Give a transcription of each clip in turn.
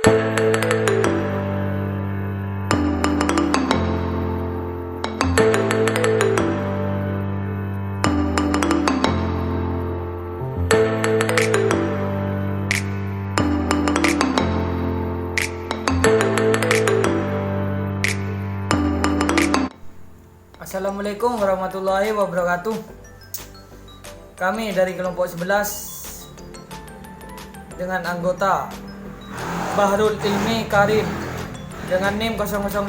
Assalamualaikum warahmatullahi wabarakatuh. Kami dari kelompok 11 dengan anggota Bahrul Ilmi Karim dengan NIM 005,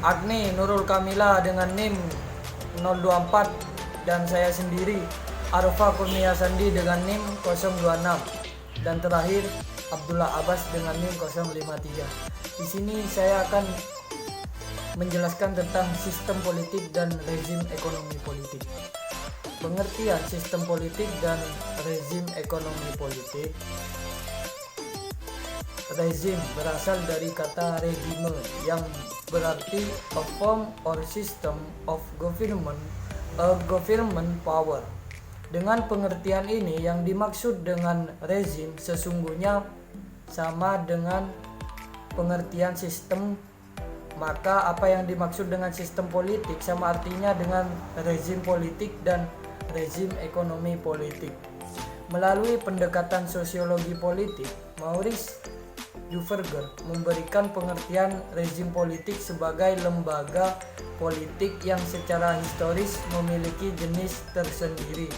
Agni Nurul Kamila dengan NIM 024, dan saya sendiri Arfa Kurnia Sandi dengan NIM 026, dan terakhir Abdullah Abbas dengan NIM 053. Di sini saya akan menjelaskan tentang sistem politik dan rezim ekonomi politik. Pengertian sistem politik dan rezim ekonomi politik. Rezim berasal dari kata regime yang berarti a form or system of government, a government power. Dengan pengertian ini, yang dimaksud dengan rezim sesungguhnya sama dengan pengertian sistem. Maka apa yang dimaksud dengan sistem politik sama artinya dengan rezim politik dan rezim ekonomi politik. Melalui pendekatan sosiologi politik, Maurice Duverger memberikan pengertian rezim politik sebagai lembaga politik yang secara historis memiliki jenis tersendiri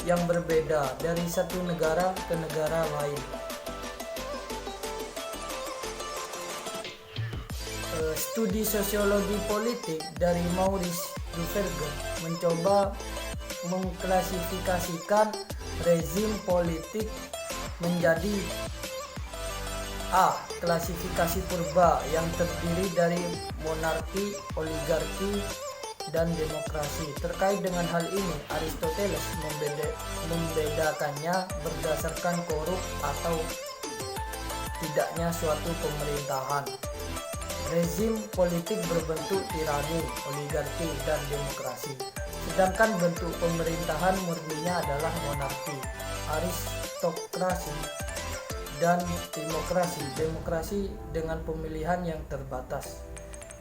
yang berbeda dari satu negara ke negara lain. Studi sosiologi politik dari Maurice Duverger mencoba mengklasifikasikan rezim politik menjadi A. Klasifikasi purba yang terdiri dari monarki, oligarki, dan demokrasi. Terkait dengan hal ini, Aristoteles membedakannya berdasarkan korup atau tidaknya suatu pemerintahan. Rezim politik berbentuk tirani, oligarki, dan demokrasi. Sedangkan bentuk pemerintahan murninya adalah monarki, aristokrasi, dan demokrasi. Demokrasi dengan pemilihan yang terbatas.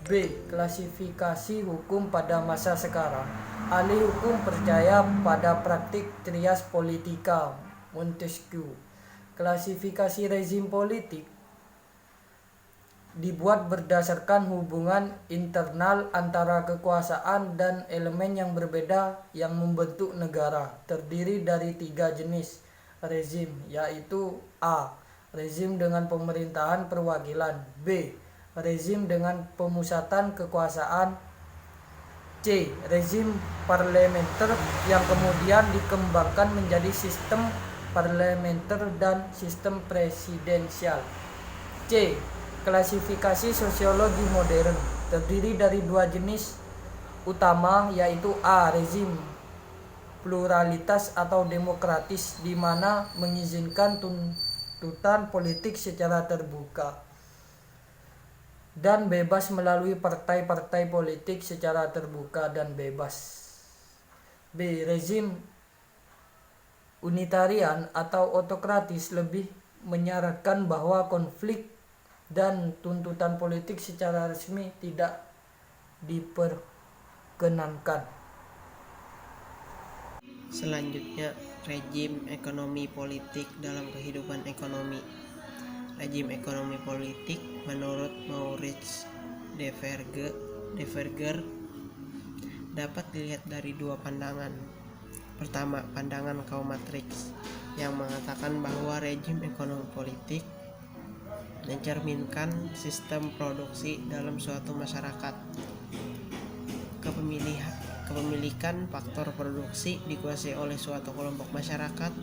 B. Klasifikasi hukum pada masa sekarang. Ahli hukum percaya pada praktik trias politika Montesquieu. Klasifikasi rezim politik dibuat berdasarkan hubungan internal antara kekuasaan dan elemen yang berbeda yang membentuk negara. Terdiri dari 3 jenis rezim, yaitu A. Rezim dengan pemerintahan perwakilan. B. Rezim dengan pemusatan kekuasaan. C. Rezim parlementer yang kemudian dikembangkan menjadi sistem parlementer dan sistem presidensial. C. Klasifikasi sosiologi modern terdiri dari 2 jenis utama, yaitu A. Rezim pluralitas atau demokratis di mana mengizinkan tuntutan politik secara terbuka dan bebas melalui partai-partai politik secara terbuka dan bebas. B. Rezim unitarian atau otokratis lebih menyarankan bahwa konflik dan tuntutan politik secara resmi tidak diperkenankan. Selanjutnya, rezim ekonomi politik dalam kehidupan ekonomi. Rezim ekonomi politik menurut Maurice Duverger dapat dilihat dari 2 pandangan. Pertama, pandangan kaum matriks yang mengatakan bahwa rezim ekonomi politik mencerminkan sistem produksi dalam suatu masyarakat. Kepemilikan faktor produksi dikuasai oleh suatu kelompok masyarakat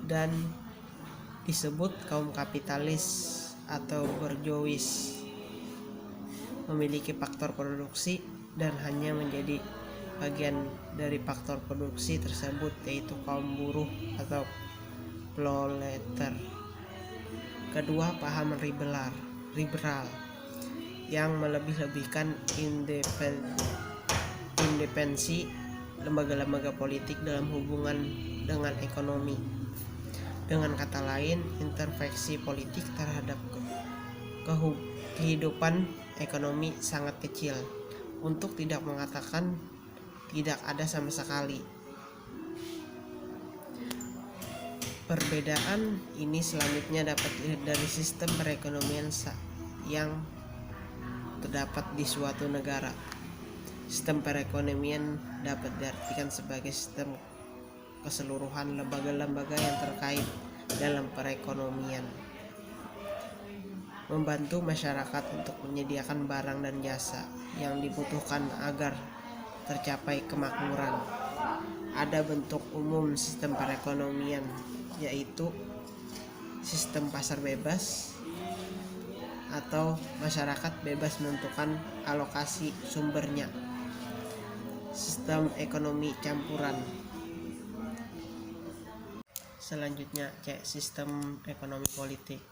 dan disebut kaum kapitalis atau bourgeois. Memiliki faktor produksi dan hanya menjadi bagian dari faktor produksi tersebut, yaitu kaum buruh atau proletar. Kedua, paham liberal yang melebih-lebihkan independensi lembaga-lembaga politik dalam hubungan dengan ekonomi. Dengan kata lain, intervensi politik terhadap kehidupan ekonomi sangat kecil, untuk tidak mengatakan tidak ada sama sekali. Perbedaan ini selanjutnya dapat dilihat dari sistem perekonomian yang terdapat di suatu negara. Sistem perekonomian dapat diartikan sebagai sistem keseluruhan lembaga-lembaga yang terkait dalam perekonomian, membantu masyarakat untuk menyediakan barang dan jasa yang dibutuhkan agar tercapai kemakmuran. Ada bentuk umum sistem perekonomian, yaitu sistem pasar bebas atau masyarakat bebas menentukan alokasi sumbernya. Sistem ekonomi campuran. Selanjutnya sistem ekonomi politik.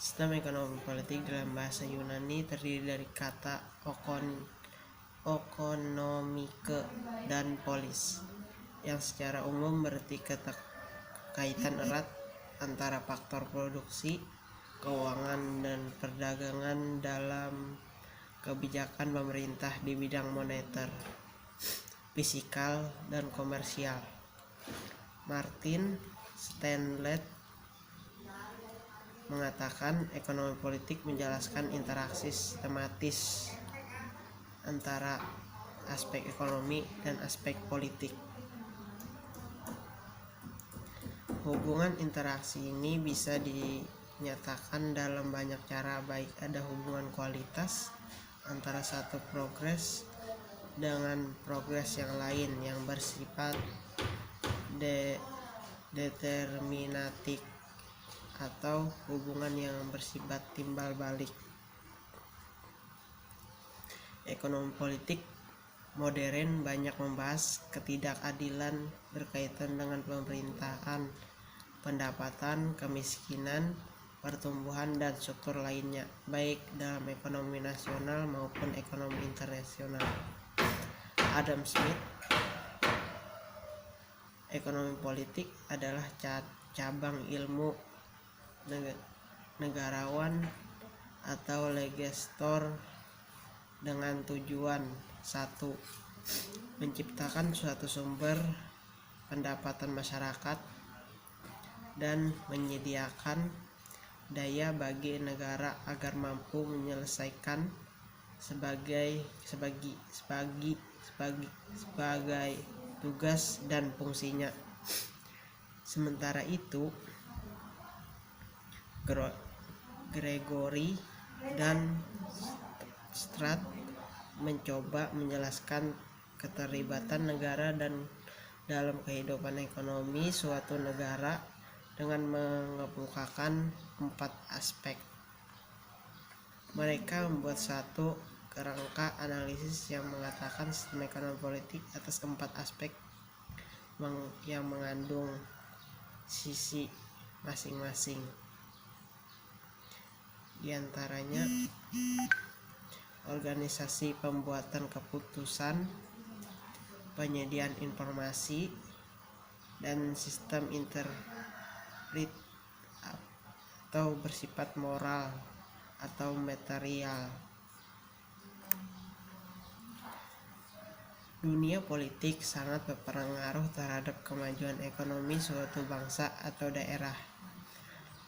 Sistem ekonomi politik dalam bahasa Yunani terdiri dari kata okonomike dan polis, yang secara umum berarti kaitan erat antara faktor produksi, keuangan, dan perdagangan dalam kebijakan pemerintah di bidang moneter, fiskal, dan komersial. Martin Stanley mengatakan ekonomi politik menjelaskan interaksi sistematis antara aspek ekonomi dan aspek politik. Hubungan interaksi ini bisa dinyatakan dalam banyak cara, baik ada hubungan kualitas antara satu progres dengan progres yang lain yang bersifat determinatik, atau hubungan yang bersifat timbal balik. Ekonomi politik modern banyak membahas ketidakadilan berkaitan dengan pemerintahan, pendapatan, kemiskinan, pertumbuhan, dan struktur lainnya, baik dalam ekonomi nasional maupun ekonomi internasional. Adam Smith, ekonomi politik adalah cabang ilmu negarawan atau legislator dengan tujuan: 1. Menciptakan suatu sumber pendapatan masyarakat dan menyediakan daya bagi negara agar mampu menyelesaikan sebagai tugas dan fungsinya. Sementara itu, Gregory dan Stratt mencoba menjelaskan keterlibatan negara dan dalam kehidupan ekonomi suatu negara dengan mengemukakan 4 aspek. Mereka membuat satu kerangka analisis yang mengatakan sistem ekonomi politik atas 4 aspek yang mengandung sisi masing-masing. Di antaranya organisasi pembuatan keputusan, penyediaan informasi, dan sistem interpret atau bersifat moral atau material. Dunia politik sangat berpengaruh terhadap kemajuan ekonomi suatu bangsa atau daerah.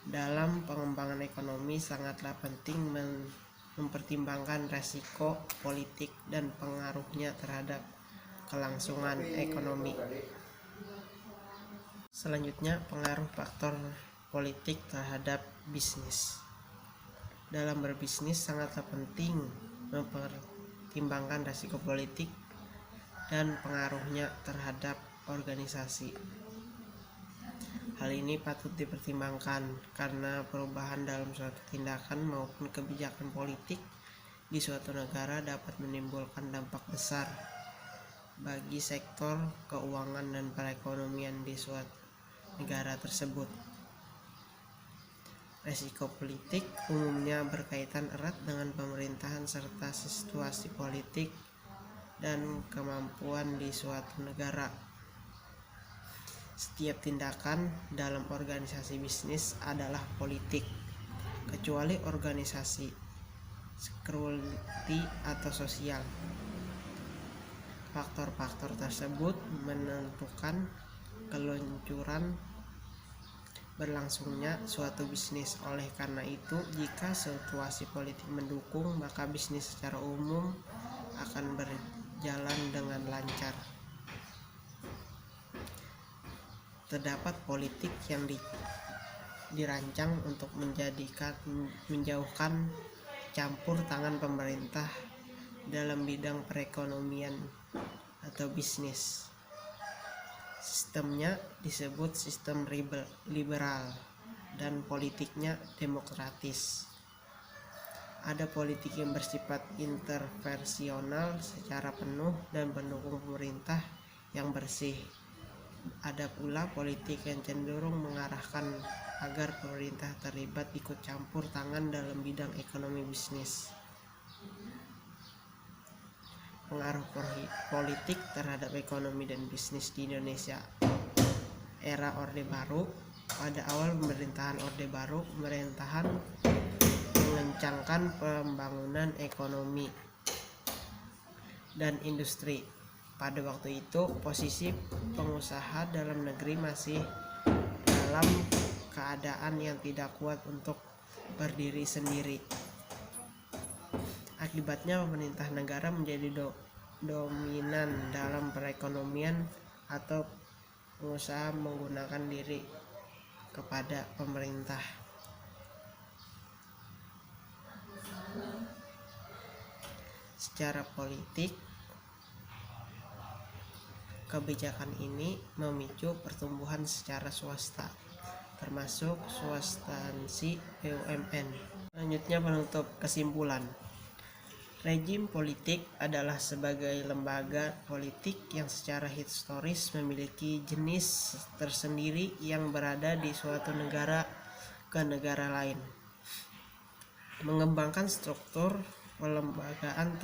Dalam pengembangan ekonomi sangatlah penting mempertimbangkan resiko politik dan pengaruhnya terhadap kelangsungan ekonomi. Selanjutnya, pengaruh faktor politik terhadap bisnis. Dalam berbisnis sangatlah penting mempertimbangkan resiko politik dan pengaruhnya terhadap organisasi. Hal ini patut dipertimbangkan karena perubahan dalam suatu tindakan maupun kebijakan politik di suatu negara dapat menimbulkan dampak besar bagi sektor keuangan dan perekonomian di suatu negara tersebut. Resiko politik umumnya berkaitan erat dengan pemerintahan serta situasi politik dan kemampuan di suatu negara. Setiap tindakan dalam organisasi bisnis adalah politik, kecuali organisasi security atau sosial. Faktor-faktor tersebut menentukan keluncuran berlangsungnya suatu bisnis. Oleh karena itu, jika situasi politik mendukung, maka bisnis secara umum akan berjalan dengan lancar. Terdapat politik yang dirancang untuk menjauhkan campur tangan pemerintah dalam bidang perekonomian atau bisnis. Sistemnya disebut sistem liberal dan politiknya demokratis. Ada politik yang bersifat intervensional secara penuh dan pendukung pemerintah yang bersih. Ada pula politik yang cenderung mengarahkan agar pemerintah terlibat ikut campur tangan dalam bidang ekonomi bisnis. Pengaruh politik terhadap ekonomi dan bisnis di Indonesia. Era Orde Baru. Pada awal pemerintahan Orde Baru, pemerintahan mengencangkan pembangunan ekonomi dan industri. Pada waktu itu, posisi pengusaha dalam negeri masih dalam keadaan yang tidak kuat untuk berdiri sendiri. Akibatnya, pemerintah negara menjadi dominan dalam perekonomian atau pengusaha menggunakan diri kepada pemerintah. Secara politik, kebijakan ini memicu pertumbuhan secara swasta, termasuk swastansi BUMN. Selanjutnya, penutup kesimpulan. Rejim politik adalah sebagai lembaga politik yang secara historis memiliki jenis tersendiri yang berada di suatu negara ke negara lain. Mengembangkan struktur kelembagaan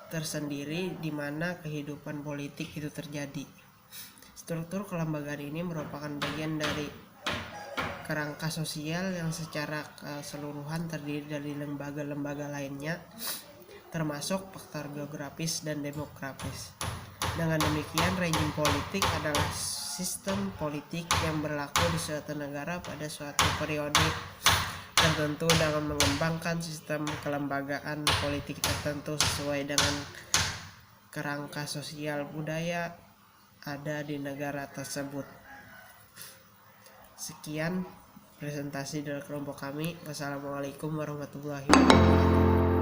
tersendiri di mana kehidupan politik itu terjadi. Struktur kelembagaan ini merupakan bagian dari kerangka sosial yang secara keseluruhan terdiri dari lembaga-lembaga lainnya, termasuk faktor geografis dan demografis. Dengan demikian, rejim politik adalah sistem politik yang berlaku di suatu negara pada suatu periode tertentu dengan mengembangkan sistem kelembagaan politik tertentu sesuai dengan kerangka sosial budaya ada di negara tersebut. Sekian presentasi dari kelompok kami. Wassalamualaikum warahmatullahi wabarakatuh.